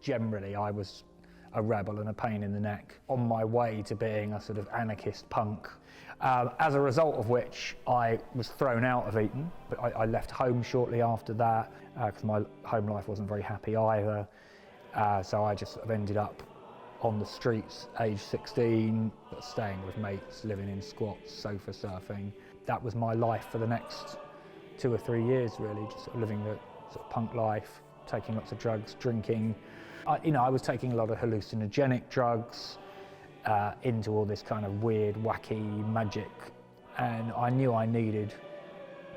generally I was a rebel and a pain in the neck on my way to being a sort of anarchist punk. As a result of which I was thrown out of Eton, but I left home shortly after that because my home life wasn't very happy either. So I just sort of ended up on the streets, age 16, staying with mates, living in squats, sofa surfing. That was my life for the next 2 or 3 years really, just sort of living the sort of punk life, taking lots of drugs, drinking. I was taking a lot of hallucinogenic drugs, into all this kind of weird, wacky magic, and I knew I needed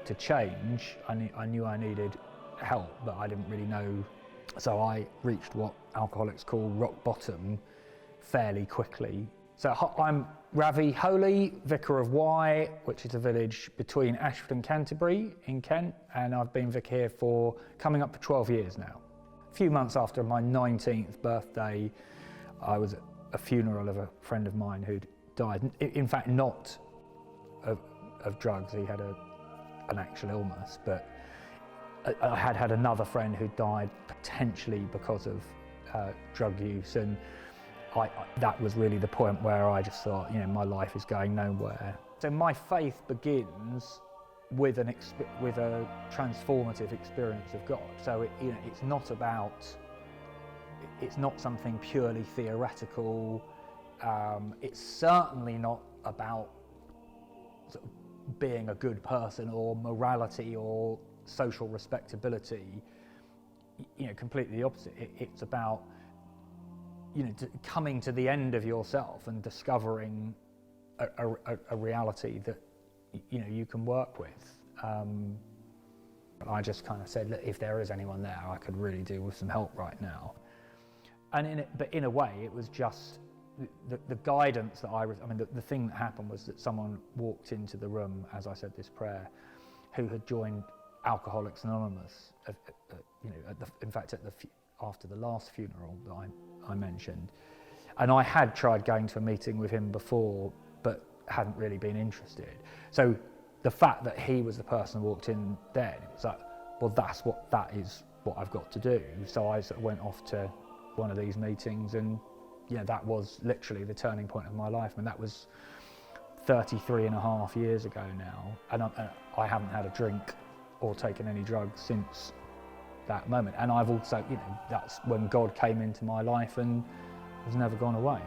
to change. I knew I needed help, but I didn't really know. So I reached what alcoholics call rock bottom fairly quickly. So I'm Ravi Holy, vicar of Wye, which is a village between Ashford and Canterbury in Kent, and I've been vicar here for coming up for 12 years now. A few months after my 19th birthday, I was at a funeral of a friend of mine who'd died. In fact, not of drugs. He had an actual illness, but I had another friend who died potentially because of drug use, and that was really the point where I just thought, my life is going nowhere. So my faith begins with a transformative experience of God. So it's not something purely theoretical. It's certainly not about sort of being a good person or morality or social respectability. Completely the opposite. It's about coming to the end of yourself and discovering a reality that you can work with. I just kind of said, look, if there is anyone there, I could really do with some help right now. And in a way, it was just the guidance that the thing that happened was that someone walked into the room as I said this prayer, who had joined Alcoholics Anonymous. In fact, after the last funeral that I mentioned, and I had tried going to a meeting with him before, but hadn't really been interested. So the fact that he was the person who walked in then, it was like, well, that is what I've got to do. So I sort of went off to one of these meetings, and that was literally the turning point of my life. And that was 33 and a half years ago now, and I haven't had a drink or taken any drugs since that moment. And I've also, that's when God came into my life and has never gone away.